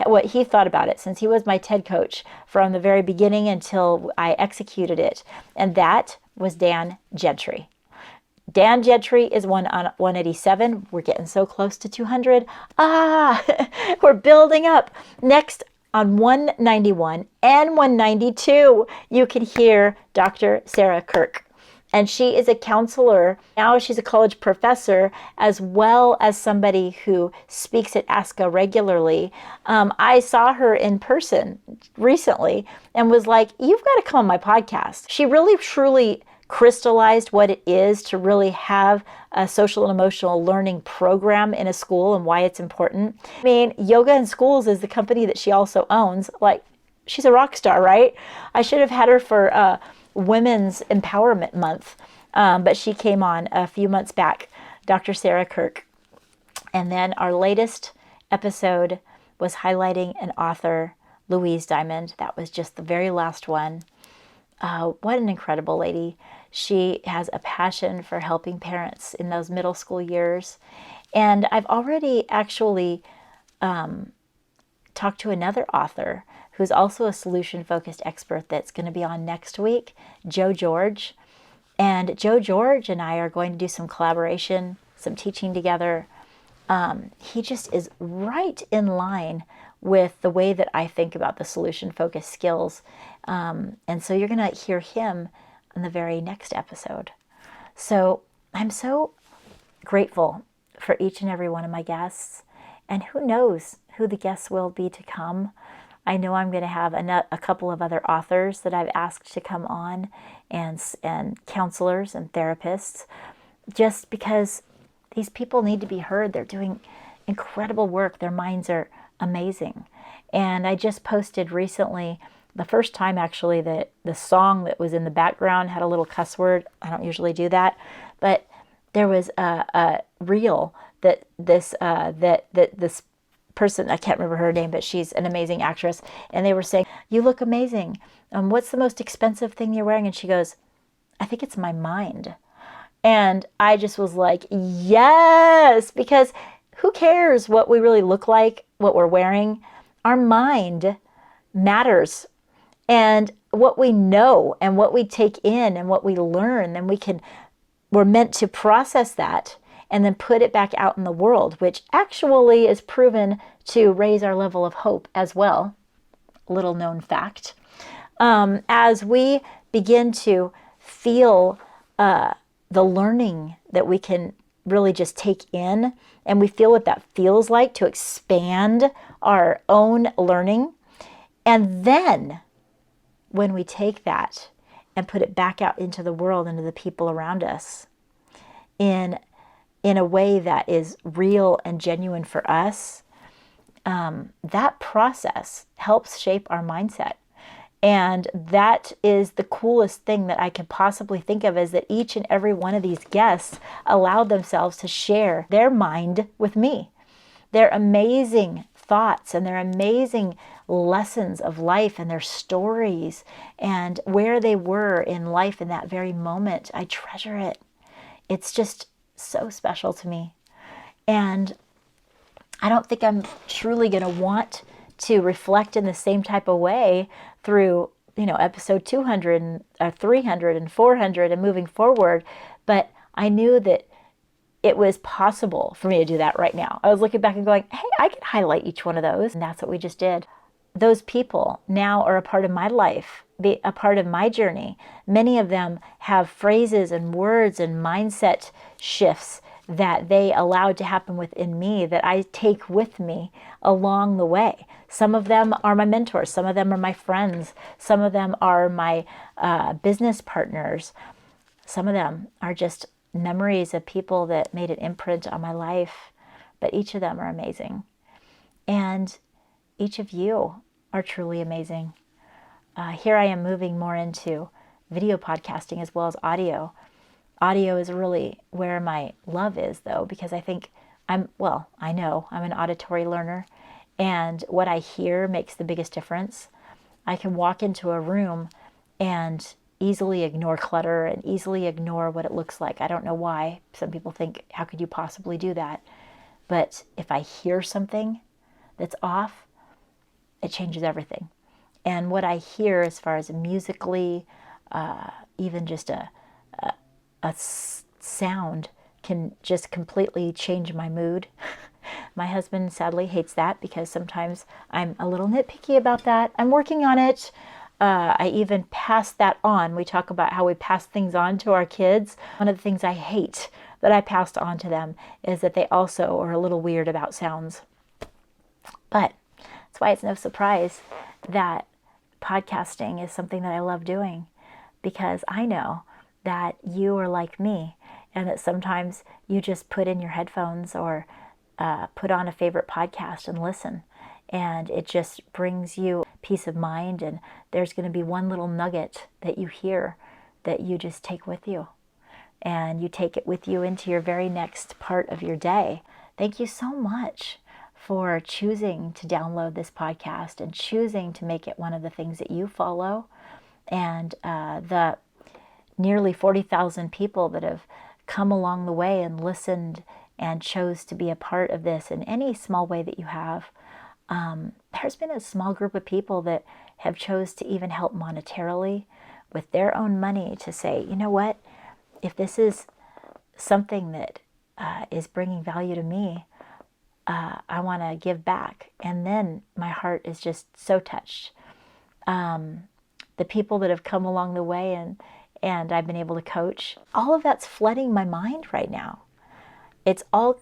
what he thought about it, since he was my TED coach from the very beginning until I executed it. And that was Dan Gentry. Dan Gentry is one on 187. We're getting so close to 200. We're building up. Next, on 191 and 192, you can hear Dr. Sarah Kirk. And she is a counselor. Now she's a college professor, as well as somebody who speaks at ASCA regularly. I saw her in person recently and was like, you've got to come on my podcast. She really, truly crystallized what it is to really have a social and emotional learning program in a school and why it's important. I mean, Yoga in Schools is the company that she also owns. Like, she's a rock star, right? I should have had her for Women's Empowerment Month, but she came on a few months back, Dr. Sarah Kirk. And then our latest episode was highlighting an author, Louise Diamond. That was just the very last one. What an incredible lady. She has a passion for helping parents in those middle school years. And I've already actually talked to another author who's also a solution-focused expert that's going to be on next week, Joe George. And Joe George and I are going to do some collaboration, some teaching together. He just is right in line with the way that I think about the solution-focused skills. And so you're going to hear him in the very next episode. So I'm so grateful for each and every one of my guests. And who knows who the guests will be to come. I know I'm going to have a couple of other authors that I've asked to come on, and counselors and therapists, just because these people need to be heard. They're doing incredible work. Their minds are amazing. And I just posted recently, the first time actually, that the song that was in the background had a little cuss word. I don't usually do that, but there was a reel that this person, I can't remember her name, but she's an amazing actress, and they were saying, "You look amazing. What's the most expensive thing you're wearing?" And she goes, "I think it's my mind." And I just was like, yes, because who cares what we really look like, what we're wearing? Our mind matters. And what we know and what we take in and what we learn, then we're meant to process that and then put it back out in the world, which actually is proven to raise our level of hope as well. Little known fact. As we begin to feel the learning that we can really just take in, and we feel what that feels like to expand our own learning. And then when we take that and put it back out into the world, into the people around us, in a way that is real and genuine for us, that process helps shape our mindset. And that is the coolest thing that I could possibly think of, is that each and every one of these guests allowed themselves to share their mind with me, their amazing thoughts and their amazing lessons of life and their stories and where they were in life in that very moment. I treasure it. It's just so special to me. And I don't think I'm truly going to want to reflect in the same type of way through, episode 200 and 300 and 400 and moving forward. But I knew that it was possible for me to do that right now. I was looking back and going, hey, I could highlight each one of those. And that's what we just did. Those people now are a part of my life, a part of my journey. Many of them have phrases and words and mindset shifts that they allowed to happen within me that I take with me along the way. Some of them are my mentors. Some of them are my friends. Some of them are my business partners. Some of them are just memories of people that made an imprint on my life. But each of them are amazing. And each of you are truly amazing. Here I am moving more into video podcasting as well as audio. Audio is really where my love is, though, because I think I know I'm an auditory learner, and what I hear makes the biggest difference. I can walk into a room and easily ignore clutter and easily ignore what it looks like. I don't know why. Some people think, how could you possibly do that? But if I hear something that's off, it changes everything. And what I hear as far as musically, even just a sound can just completely change my mood. My husband sadly hates that because sometimes I'm a little nitpicky about that. I'm working on it. I even pass that on. We talk about how we pass things on to our kids. One of the things I hate that I passed on to them is that they also are a little weird about sounds. But that's why it's no surprise that podcasting is something that I love doing, because I know that you are like me and that sometimes you just put in your headphones or put on a favorite podcast and listen, and it just brings you peace of mind, and there's going to be one little nugget that you hear that you just take with you, and you take it with you into your very next part of your day. Thank you so much for choosing to download this podcast and choosing to make it one of the things that you follow, and the nearly 40,000 people that have come along the way and listened and chose to be a part of this in any small way that you have. There's been a small group of people that have chose to even help monetarily with their own money to say, you know what, if this is something that is bringing value to me, I want to give back. And then my heart is just so touched. The people that have come along the way and I've been able to coach, all of that's flooding my mind right now. It's all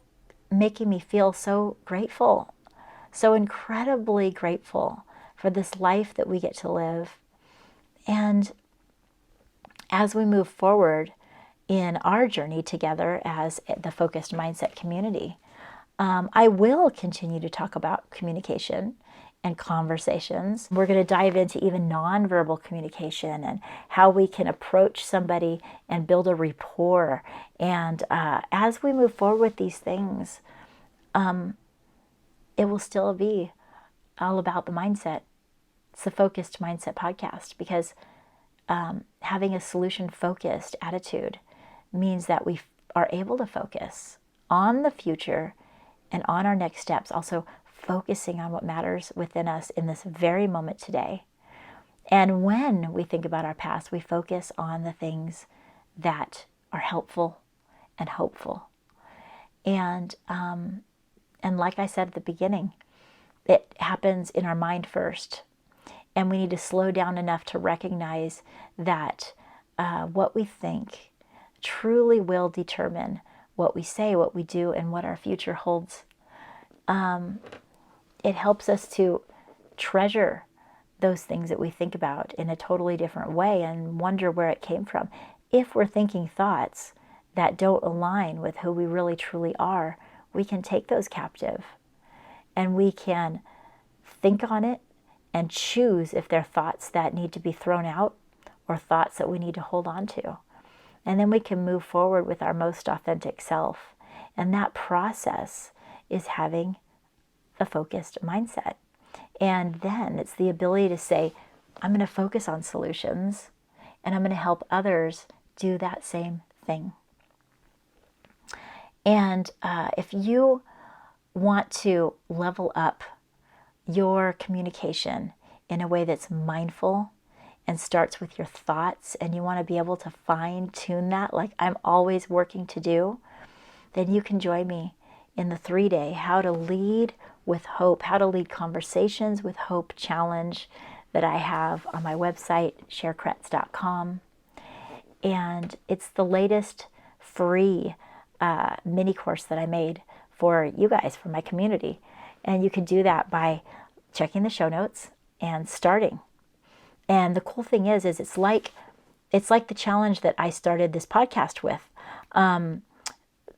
making me feel so grateful, so incredibly grateful for this life that we get to live. And as we move forward in our journey together as the Focused Mindset community, I will continue to talk about communication and conversations. We're going to dive into even nonverbal communication and how we can approach somebody and build a rapport. And as we move forward with these things, it will still be all about the mindset. It's the Focused Mindset podcast, because having a solution-focused attitude means that we are able to focus on the future and on our next steps, also focusing on what matters within us in this very moment today. And when we think about our past, we focus on the things that are helpful and hopeful. And like I said at the beginning, it happens in our mind first. And we need to slow down enough to recognize that what we think truly will determine what we say, what we do, and what our future holds. It helps us to treasure those things that we think about in a totally different way and wonder where it came from. If we're thinking thoughts that don't align with who we really truly are, we can take those captive and we can think on it and choose if they're thoughts that need to be thrown out or thoughts that we need to hold on to. And then we can move forward with our most authentic self. And that process is having a focused mindset. And then it's the ability to say, I'm going to focus on solutions and I'm going to help others do that same thing. And if you want to level up your communication in a way that's mindful and starts with your thoughts, and you want to be able to fine tune that like I'm always working to do, then you can join me in the 3-day How to Lead with Hope, How to Lead Conversations with Hope challenge that I have on my website, sharekretz.com. And it's the latest free mini course that I made for you guys, for my community. And you can do that by checking the show notes and starting. And the cool thing is it's like the challenge that I started this podcast with.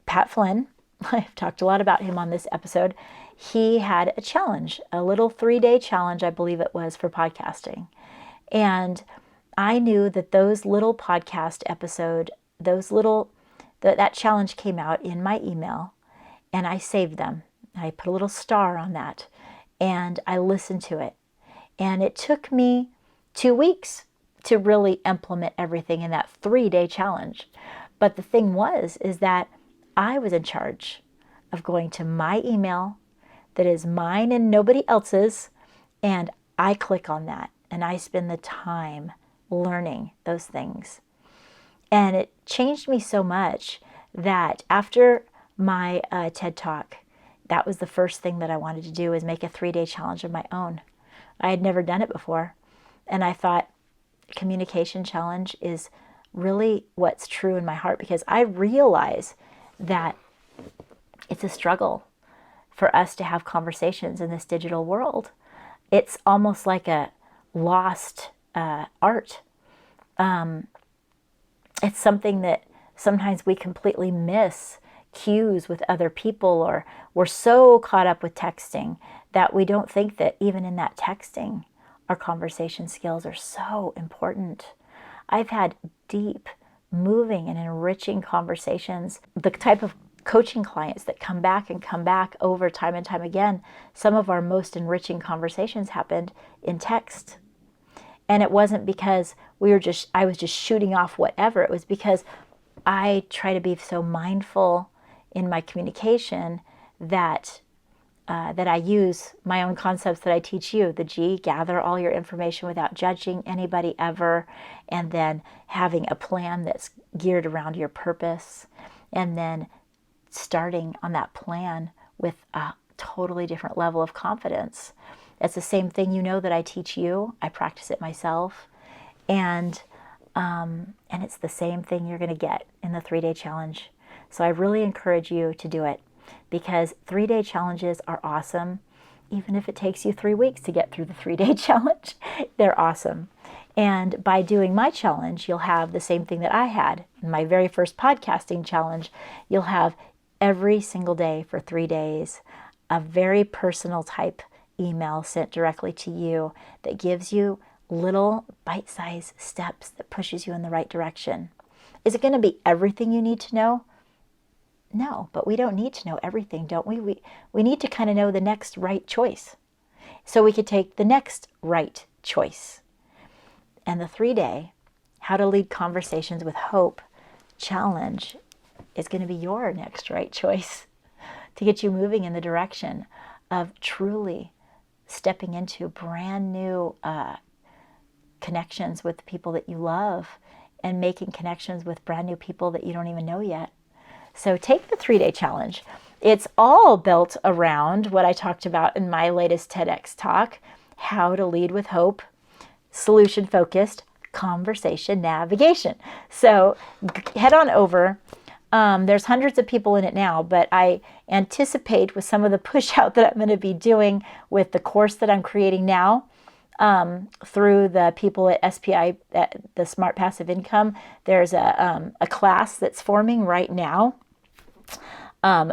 Pat Flynn, I've talked a lot about him on this episode. He had a challenge, a little 3-day challenge, I believe it was, for podcasting. And I knew that those little podcast episode, that challenge came out in my email, and I saved them. I put a little star on that, and I listened to it. And it took me 2 weeks to really implement everything in that 3-day challenge. But the thing is that I was in charge of going to my email that is mine and nobody else's, and I click on that and I spend the time learning those things. And it changed me so much that after my TED Talk, that was the first thing that I wanted to do, is make a 3-day challenge of my own. I had never done it before. And I thought communication challenge is really what's true in my heart, because I realize that it's a struggle for us to have conversations in this digital world. It's almost like a lost art. It's something that sometimes we completely miss cues with other people, or we're so caught up with texting that we don't think that even in that texting, our conversation skills are so important. I've had deep, moving, and enriching conversations. The type of coaching clients that come back over time and time again, some of our most enriching conversations happened in text. And it wasn't because I was just shooting off whatever. It was because I try to be so mindful in my communication that I use my own concepts that I teach you. The G, gather all your information without judging anybody ever, and then having a plan that's geared around your purpose, and then starting on that plan with a totally different level of confidence. It's the same thing, that I teach you. I practice it myself, and it's the same thing you're going to get in the 3-day challenge. So I really encourage you to do it, because 3-day challenges are awesome. Even if it takes you 3 weeks to get through the 3-day challenge, they're awesome. And by doing my challenge, you'll have the same thing that I had in my very first podcasting challenge. You'll have every single day for 3 days a very personal type email sent directly to you that gives you little bite-sized steps that pushes you in the right direction. Is it going to be everything you need to know? No, but we don't need to know everything, don't we? We need to kind of know the next right choice, so we could take the next right choice. And the 3-day How to Lead Conversations with Hope challenge is going to be your next right choice to get you moving in the direction of truly stepping into brand new connections with the people that you love, and making connections with brand new people that you don't even know yet. So take the 3-day challenge. It's all built around what I talked about in my latest TEDx talk, How to Lead with Hope, solution-focused conversation navigation. So head on over. There's hundreds of people in it now, but I anticipate with some of the push out that I'm going to be doing with the course that I'm creating now, through the people at SPI, at the Smart Passive Income, there's a class that's forming right now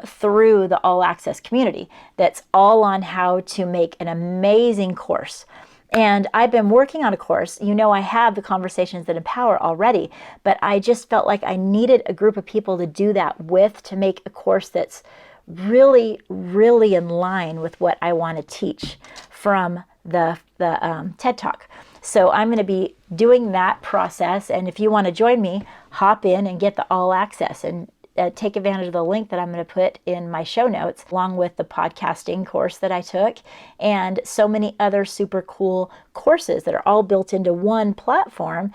through the All Access community that's all on how to make an amazing course. And I've been working on a course. I have the Conversations That Empower already, but I just felt like I needed a group of people to do that with, to make a course that's really, really in line with what I want to teach from the TED Talk. So I'm going to be doing that process. And if you want to join me, hop in and get the all access and take advantage of the link that I'm going to put in my show notes, along with the podcasting course that I took and so many other super cool courses that are all built into one platform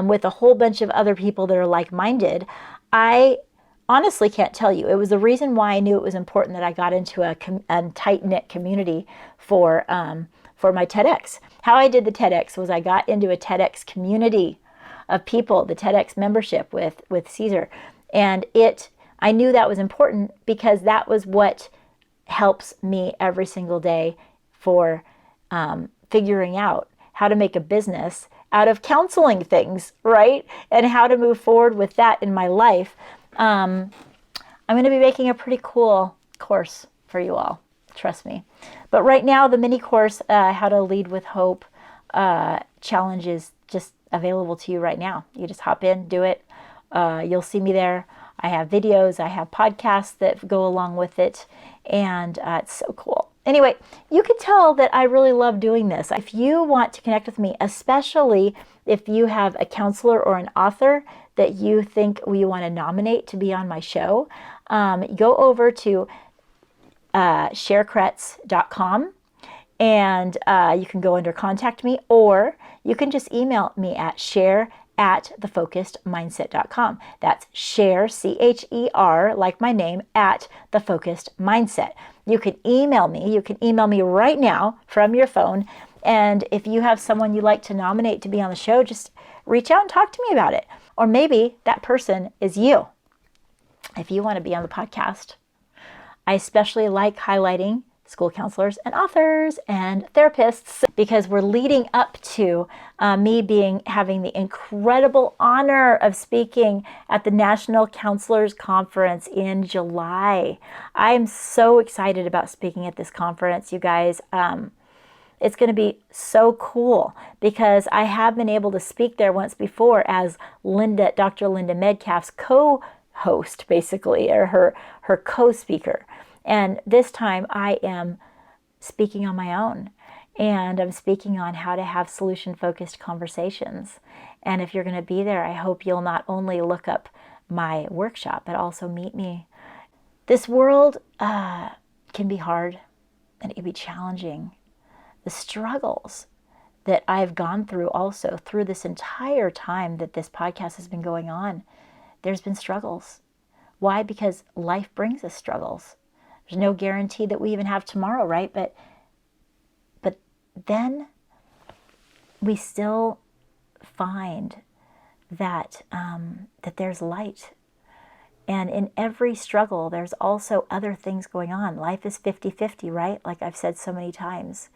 with a whole bunch of other people that are like-minded. I honestly can't tell you. It was the reason why I knew it was important that I got into a tight-knit community for my TEDx. How I did the TEDx was I got into a TEDx community of people, the TEDx membership with Caesar. And I knew that was important because that was what helps me every single day for figuring out how to make a business out of counseling things, right? And how to move forward with that in my life. I'm going to be making a pretty cool course for you all. Trust me. But right now, the mini course, How to Lead with Hope challenge is just available to you right now. You just hop in, do it. You'll see me there. I have videos, I have podcasts that go along with it, and it's so cool. Anyway, you can tell that I really love doing this. If you want to connect with me, especially if you have a counselor or an author that you think you want to nominate to be on my show, go over to sharekretz.com and you can go under contact me, or you can just email me at share@thefocusedmindset.com. That's share, CHER, like my name, at The Focused Mindset. You can email me. You can email me right now from your phone. And if you have someone you'd like to nominate to be on the show, just reach out and talk to me about it. Or maybe that person is you, if you want to be on the podcast. I especially like highlighting school counselors and authors and therapists because we're leading up to me having the incredible honor of speaking at the National Counselors Conference in July. I am so excited about speaking at this conference, you guys. It's going to be so cool because I have been able to speak there once before as Dr. Linda Medcalf's co-host, basically, or her co-speaker. And this time I am speaking on my own, and I'm speaking on how to have solution-focused conversations. And if you're going to be there, I hope you'll not only look up my workshop, but also meet me. This world can be hard and it can be challenging. The struggles that I've gone through also through this entire time that this podcast has been going on, there's been struggles. Why? Because life brings us struggles. There's no guarantee that we even have tomorrow, right? But then we still find that that there's light. And in every struggle, there's also other things going on. Life is 50-50, right? Like I've said so many times.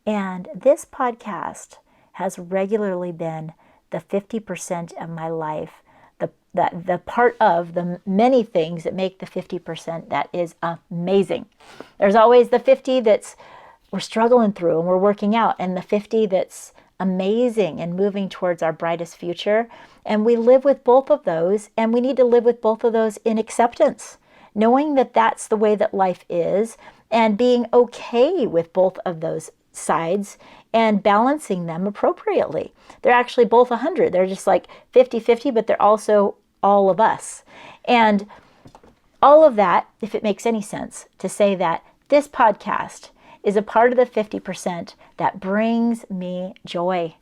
And this podcast has regularly been the 50% of my life, the part of the many things that make the 50% that is amazing. There's always the 50 that's we're struggling through and we're working out, and the 50 that's amazing and moving towards our brightest future. And we live with both of those, and we need to live with both of those in acceptance, knowing that that's the way that life is, and being okay with both of those sides and balancing them appropriately. They're actually both 100. They're just like 50-50, but they're also all of us. And all of that, if it makes any sense, to say that this podcast is a part of the 50% that brings me joy.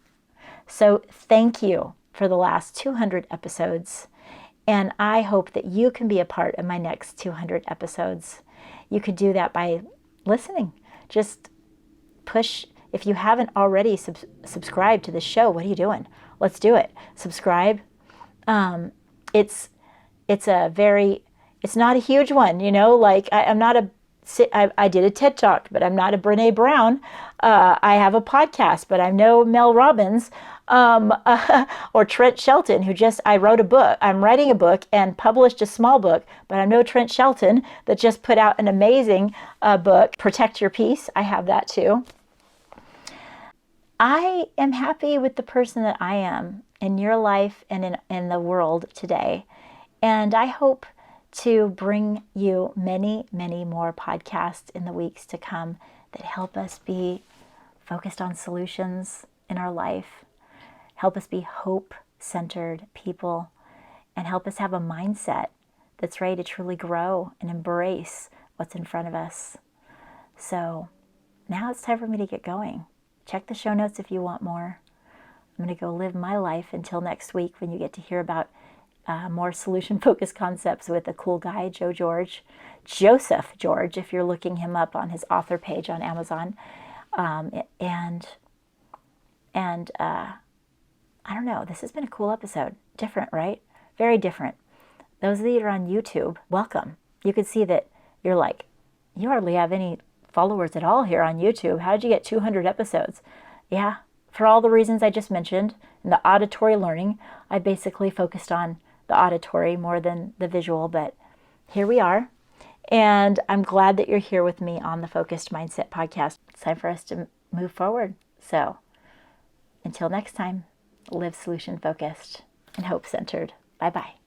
So thank you for the last 200 episodes. And I hope that you can be a part of my next 200 episodes. You could do that by listening. Just push. If you haven't already subscribed to the show, what are you doing? Let's do it. Subscribe. It's not a huge one, you know, like I did a TED Talk, but I'm not a Brene Brown. I have a podcast, but I'm no Mel Robbins or Trent Shelton, I wrote a book. I'm writing a book and published a small book, but I'm no Trent Shelton that just put out an amazing book, Protect Your Peace. I have that too. I am happy with the person that I am in your life and in the world today. And I hope to bring you many, many more podcasts in the weeks to come that help us be focused on solutions in our life, help us be hope-centered people, and help us have a mindset that's ready to truly grow and embrace what's in front of us. So now it's time for me to get going. Check the show notes if you want more. I'm going to go live my life until next week when you get to hear about more solution-focused concepts with a cool guy, Joseph George, if you're looking him up on his author page on Amazon. And I don't know, this has been a cool episode. Different, right? Very different. Those of you that are on YouTube, welcome. You can see that you're like, you hardly have any followers at all here on YouTube. How did you get 200 episodes? Yeah, for all the reasons I just mentioned, in the auditory learning, I basically focused on the auditory more than the visual, but here we are. And I'm glad that you're here with me on the Focused Mindset podcast. It's time for us to move forward. So until next time, live solution focused and hope centered. Bye-bye.